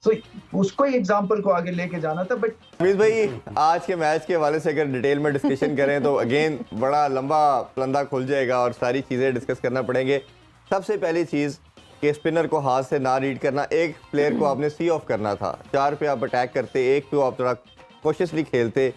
तो उसको ही एग्जाम्पल को आगे लेके जाना था। बट हमीद भाई, आज के मैच के हवाले से अगर डिटेल में डिस्कशन करें तो अगेन बड़ा लंबा पलंदा खुल जाएगा और सारी चीज़ें डिस्कस करना पड़ेंगे। सबसे पहली चीज़ कि स्पिनर को हाथ से ना रीड करना, एक प्लेयर को आपने सी ऑफ करना था। 4 पे आप अटैक करते, एक पे आप थोड़ा कोशिशली खेलते।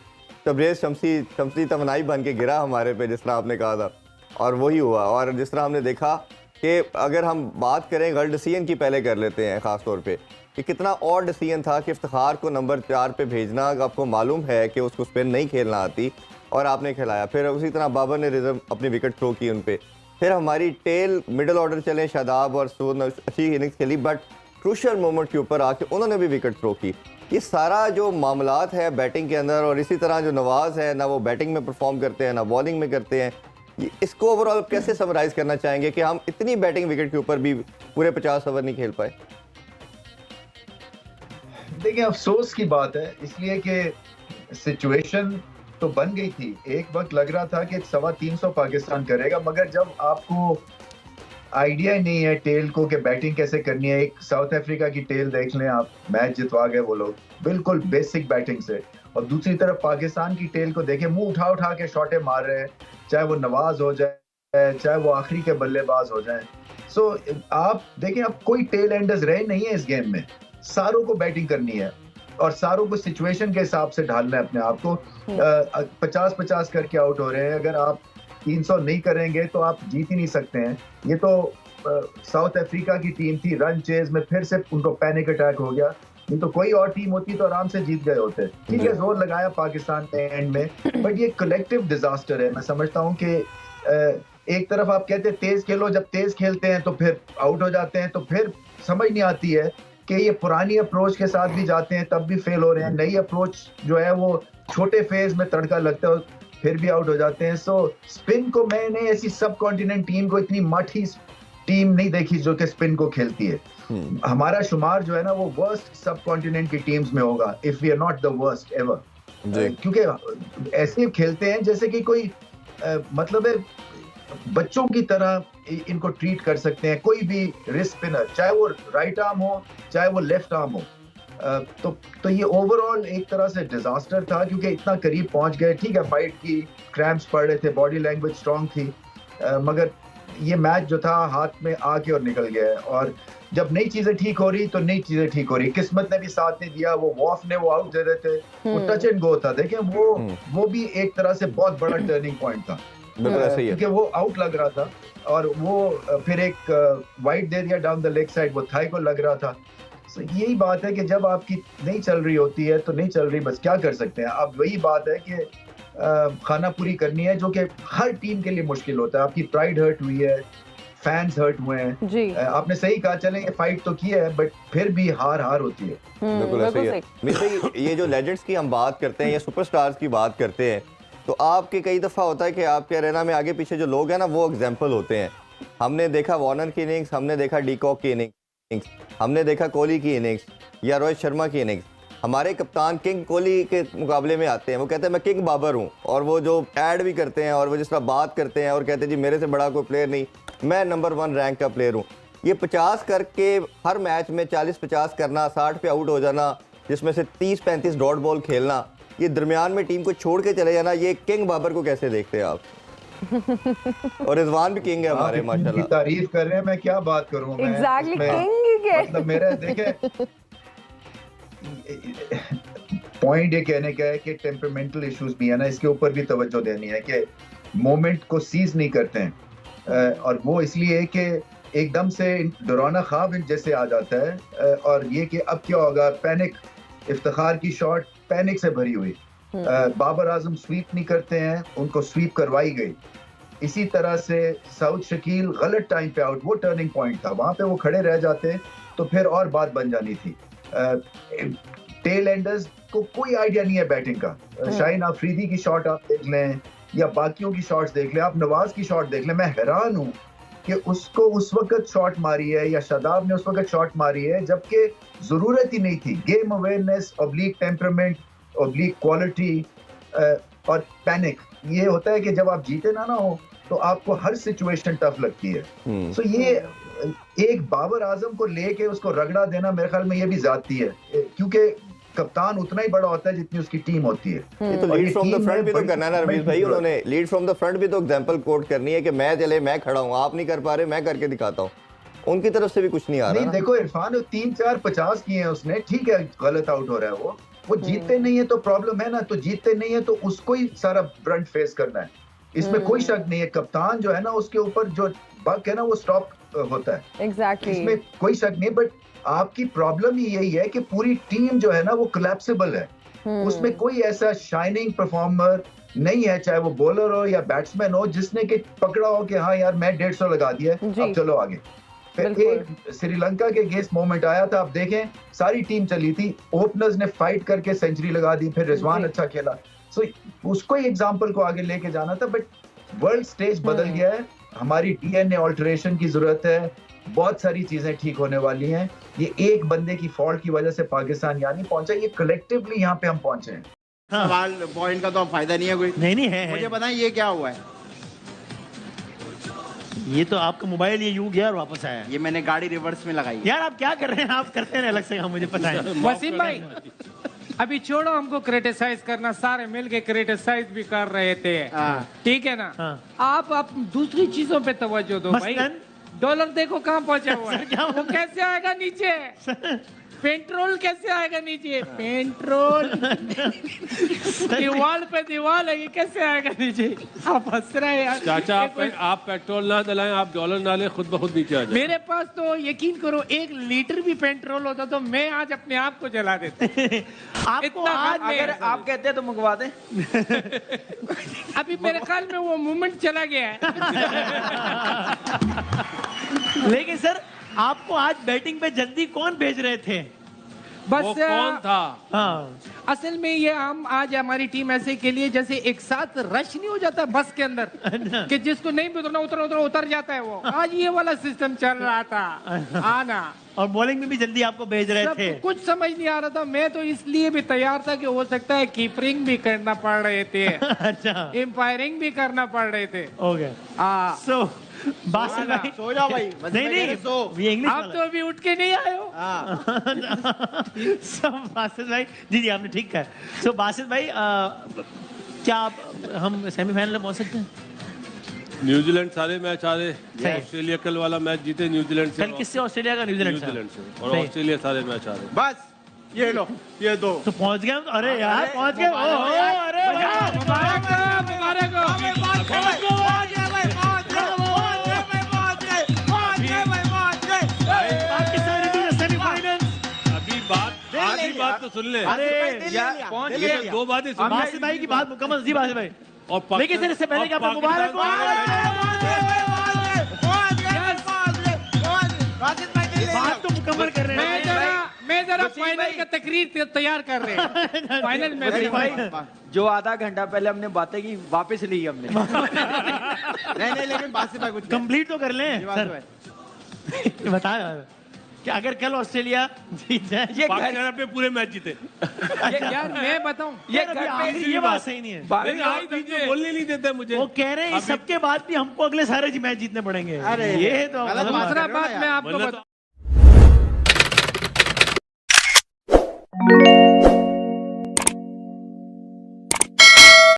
तबरेज़ शमसी तमन्नाई बन के गिरा हमारे पे, जिस तरह आपने कहा था, और वही हुआ। और जिस तरह हमने देखा कि अगर हम बात करें गलत डिसीजन की पहले कर लेते हैं, ख़ास तौर पे कि कितना और डिसीजन था कि इफ्तिखार को नंबर 4 पे भेजना। आपको मालूम है कि उसको स्पिन नहीं खेलना आती और आपने खिलाया। फिर उसी तरह बाबर ने रिजर्व अपनी विकेट थ्रो की उन पे। फिर हमारी टेल मिडल ऑर्डर चले, शादाब और सूद ने अच्छी इनिंग्स खेली, बट क्रूशल मोमेंट के ऊपर आके उन्होंने भी विकेट थ्रो की। ये सारा जो मामलात है बैटिंग के अंदर, और इसी तरह जो नवाज़ है, ना वो बैटिंग में परफॉर्म करते हैं ना बॉलिंग में करते हैं, इसको ओवरऑल कैसे समराइज़ करना चाहेंगे कि हम इतनी बैटिंग विकेट के ऊपर भी पूरे 50 ओवर नहीं खेल पाए? देखिए, अफसोस की बात है, इसलिए कि सिचुएशन तो बन गई थी। एक वक्त लग रहा था कि 350 पाकिस्तान करेगा, मगर जब आपको आइडिया ही नहीं है टेल को कि बैटिंग कैसे करनी है। एक साउथ अफ्रीका की टेल देख लें आप, मैच जितवा गए वो लोग बिल्कुल बेसिक बैटिंग से। और दूसरी तरफ पाकिस्तान की टेल को देखें, मुंह उठा उठा के शॉटें मार रहे हैं, चाहे वो नवाज हो जाए, चाहे वो आखिरी के बल्लेबाज हो जाए। सो आप देखें, अब कोई टेल एंडर्स रहे नहीं है इस गेम में। सारों को बैटिंग करनी है और सारों को सिचुएशन के हिसाब से ढालना है अपने आप को। 50-50 करके आउट हो रहे हैं। अगर आप 300 नहीं करेंगे तो आप जीत ही नहीं सकते हैं। ये तो साउथ अफ्रीका की टीम थी, रन चेज में फिर से उनको पैनिक अटैक हो गया। नहीं तो कोई और टीम होती तो आराम से जीत गए होते। ठीक है, जोर लगाया पाकिस्तान ने एंड में, बट ये कलेक्टिव डिजास्टर है। मैं समझता हूँ कि एक तरफ आप कहते हैं तेज खेलो, जब तेज खेलते हैं तो फिर आउट हो जाते हैं, तो फिर समझ नहीं आती है कि ये पुरानी अप्रोच के साथ भी जाते हैं तब भी फेल हो रहे हैं। नई अप्रोच जो है वो छोटे फेज में तड़का लगता है, फिर भी आउट हो जाते हैं। सो स्पिन को मैंने ऐसी सब कॉन्टिनेंट टीम को, इतनी माठी टीम नहीं देखी जो कि स्पिन को खेलती है। हमारा शुमार जो है ना वो वर्स्ट सब कॉन्टिनेंट की टीम्स में होगा, if we are not the worst ever. क्योंकि ऐसे खेलते हैं जैसे कि कोई मतलब है बच्चों की तरह इनको ट्रीट कर सकते हैं। कोई भी रिस्ट स्पिनर, चाहे वो राइट आर्म हो चाहे वो लेफ्ट आर्म हो। तो ये ओवरऑल एक तरह से डिजास्टर था, क्योंकि इतना करीब पहुंच गए। ठीक है, फाइट की, क्रैम्प्स पड़ रहे थे, बॉडी लैंग्वेज स्ट्रांग थी, मगर ये मैच जो था हाथ में आके और निकल गया है। और जब नई चीजें ठीक हो रही तो नई चीजें ठीक हो रही। किस्मत ने भी साथ नहीं दिया। वो वॉफ ने वो आउट दे रहे थे, वो टच एंड गो था। देखें, वो भी एक तरह से बहुत बड़ा टर्निंग पॉइंट था, क्योंकि वो आउट लग रहा था और वो फिर एक वाइड दे दिया डाउन द लेग साइड, वो थाई को लग रहा था। So, यही बात है कि जब आपकी नहीं चल रही होती है तो नहीं चल रही, बस क्या कर सकते हैं। अब वही बात है कि खाना पूरी करनी है, जो कि हर टीम के लिए मुश्किल होता है। आपकी प्राइड हर्ट हुई है, फैंस हर्ट हुए हैं जी। आपने सही कहा, चलें ये फाइट तो की है, बट फिर भी हार होती है। बिल्कुल ऐसे ही है। भाई, ये जो लेजेंड्स की हम बात करते हैं या सुपरस्टार्स की बात करते हैं, तो आपके कई दफ़ा होता है कि आपके अरेना में आगे पीछे जो लोग हैं ना वो एग्जाम्पल होते हैं। हमने देखा वार्नर की इनिंग्स, हमने देखा डीकॉक की इनिंग्स, हमने देखा कोहली की इनिंग्स या रोहित शर्मा की इनिंग्स। हमारे कप्तान किंग कोहली के मुकाबले में आते हैं, वो कहते हैं मैं किंग बाबर हूँ, और वो जो ऐड भी करते हैं और वो जिस तरह बात करते हैं और कहते हैं जी मेरे से बड़ा कोई प्लेयर नहीं, मैं नंबर 1 रैंक का प्लेयर हूँ। ये 50 करके हर मैच में 40-50 करना, 60 पे आउट हो जाना, जिसमें से 30-35 डॉट बॉल खेलना, ये दरमियान में टीम को छोड़ के चले जाना, ये किंग बाबर को कैसे देखते हैं आप? और रिजवान भी किंग है हमारे, माशाल्लाह। तारीफ कर रहे हैं, मैं क्या बात करूं। एग्जैक्टली किंग के मतलब मेरा देखे पॉइंट ये कहने का है कि टेम्परामेंटल इश्यूज भी है ना, इसके ऊपर भी तवज्जो देनी है कि मोमेंट को सीज नहीं करते हैं। और वो इसलिए कि एकदम से डराना ख्वाब जैसे आ जाता है, और ये कि अब क्या होगा, पैनिक। इफ्तिखार की शॉट पैनिक से भरी हुई। बाबर आजम स्वीप नहीं करते हैं, उनको स्वीप करवाई गई। इसी तरह से साउथ शकील गलत टाइम पे आउट, वो टर्निंग पॉइंट था, वहां पे वो खड़े रह जाते तो फिर और बात बन जानी थी। टेल एंडर्स को कोई आइडिया नहीं है बैटिंग का। शाहीन अफरीदी की शॉट आप देख लें या बाकियों की शॉट्स देख लें, आप नवाज की शॉट देख लें, मैं हैरान हूं कि उसको उस वक्त शॉट मारी है या शादाब ने उस वक्त शॉट मारी है जबकि जरूरत ही नहीं थी। Game awareness, oblique temperament, oblique quality और पैनिक, ये होता है कि जब आप जीते ना हो तो आपको हर सिचुएशन टफ लगती है। सो ये एक बाबर आजम को लेके उसको रगड़ा देना मेरे ख्याल में ये भी ज्यादती है, क्योंकि कप्तान उतना ही बड़ा होता है जितनी उसकी टीम होती है। ये तो लीड फ्रॉम द फ्रंट भी तो करना है ना रमीज भाई, उन्होंने लीड फ्रॉम द फ्रंट भी तो एग्जांपल कोट करनी है कि मैं चले, मैं खड़ा हूं, आप नहीं कर पा रहे, मैं करके दिखाता हूं। उनकी तरफ से भी कुछ नहीं आ रहा। नहीं देखो इरफान 3-4-50 किए हैं उसने, ठीक है गलत आउट हो रहा है वो जीतते नहीं है तो प्रॉब्लम है ना, तो जीतते नहीं है तो उसको ही सारा ब्रंट फेस करना है, इसमें कोई शक नहीं है। कप्तान जो है ना उसके ऊपर जो बक है ना वो स्टॉप होता है। एग्जैक्टली इसमें कोई शक नहीं, बट आपकी प्रॉब्लम ही यही है कि पूरी टीम जो है ना वो कोलैप्सिबल है, उसमें कोई ऐसा शाइनिंग परफॉर्मर नहीं है, चाहे वो बॉलर हो या बैट्समैन हो, जिसने कि पकड़ा हो कि हाँ यार मैं 150 लगा दिया, अब चलो आगे। फिर एक श्रीलंका के अगेंस्ट मोमेंट आया था, आप देखें सारी टीम चली थी, ओपनर्स ने फाइट करके सेंचुरी लगा दी, फिर रिजवान अच्छा खेला, सो उसको ही एग्जांपल को आगे लेके जाना था। बट वर्ल्ड स्टेज बदल गया है, हमारी डीएनए ऑल्टरेशन की जरूरत है, बहुत सारी चीजें ठीक होने वाली हैं। ये एक बंदे की फॉल्ट की वजह से पाकिस्तान यहाँ नहीं पहुंचा, ये कलेक्टिवली यहाँ पे हम पहुंचे हैं। हाँ। सवाल पॉइंट का तो फायदा नहीं है कोई। नहीं है मुझे बताएं ये क्या हुआ है? ये तो आपका मोबाइल ये यूं गया और वापस आया। ये मैंने गाड़ी रिवर्स में लगाई। यार आप क्या कर रहे हैं, आप करते हैं अलग से, हम मुझे पता है। वसीम भाई अभी छोड़ो हमको क्रिटिसाइज करना, सारे मिलके क्रिटिसाइज भी कर रहे थे, ठीक है ना। आप दूसरी चीजों पे तवज्जो दो भाई। डॉलर देखो कहाँ पहुंचा हुआ है, वो कैसे आएगा नीचे, पेट्रोल कैसे आएगा नीचे, पेट्रोल दीवार पे दीवार है, ये कैसे आएगा नीचे। आप हंस रहे हैं यार। चाचा आप पेट्रोल ना डलाएं, आप डॉलर ना लें, खुद ब खुद नीचे आ जाए। मेरे पास तो यकीन करो 1 लीटर भी पेट्रोल होता तो मैं आज अपने आप को जला देता। आपको आज अगर आप कहते हैं तो मंगवा दें। अभी मेरे ख्याल में वो मूवमेंट चला गया है। लेकिन सर आपको आज बैटिंग पे जल्दी कौन भेज रहे थे? बस वो कौन था? हाँ असल में ये हम आज हमारी टीम ऐसे के लिए जैसे एक साथ रश नहीं हो जाता बस के अंदर कि जिसको नहीं भी उतरना उतर जाता है, वो आज ये वाला सिस्टम चल रहा था आना। और बॉलिंग में भी जल्दी आपको भेज रहे थे। कुछ समझ नहीं आ रहा था, मैं तो इसलिए भी तैयार था कि हो सकता है कीपरिंग भी करना पड़ रहे थे। अच्छा एम्पायरिंग भी करना पड़ रहे थे। ओके सो बासित भाई सो जाओ भाई। नहीं ये इंग्लिश आप तो अभी उठ के नहीं आए हो। सो बासित भाई जी आपने ठीक कहा। सो बासित भाई क्या हम सेमीफाइनल में पहुंच सकते हैं? न्यूजीलैंड सारे मैच आ रहे, ऑस्ट्रेलिया कल वाला मैच जीते न्यूजीलैंड से। कल किससे? ऑस्ट्रेलिया का न्यूजीलैंड से। और ऑस्ट्रेलिया सारे मैच आ रहे। बस ये लो ये दो तो पहुंच गए। अरे यार पहुंच गए। आधी बात तो सुन ले। अरे पहुंच गए। दो बातें सुन। बासित भाई की बात मुकम्मल जी बासित भाई। और लेकिन सर इससे पहले कि आपको मुबारक हो। बात तो मुकम्मल कर रहे हैं। मैं जरा फाइनल का तकरीर तैयार कर रहे हैं। फाइनल में भाई जो आधा घंटा पहले हमने बातें की वापस ली हमने। नहीं लेकिन बासित भाई कुछ कंप्लीट तो कर लें सर। बताया कि अगर कल ऑस्ट्रेलिया जीत जाए, ये पाकिस्तान अपने पूरे मैच जीते। यार मैं बताऊं ये बात सही नहीं है। बोलने नहीं देते मुझे। वो कह रहे हैं सबके बाद भी हमको अगले सारे मैच जीतने पड़ेंगे। अरे ये तो दूसरा बात मैं आपको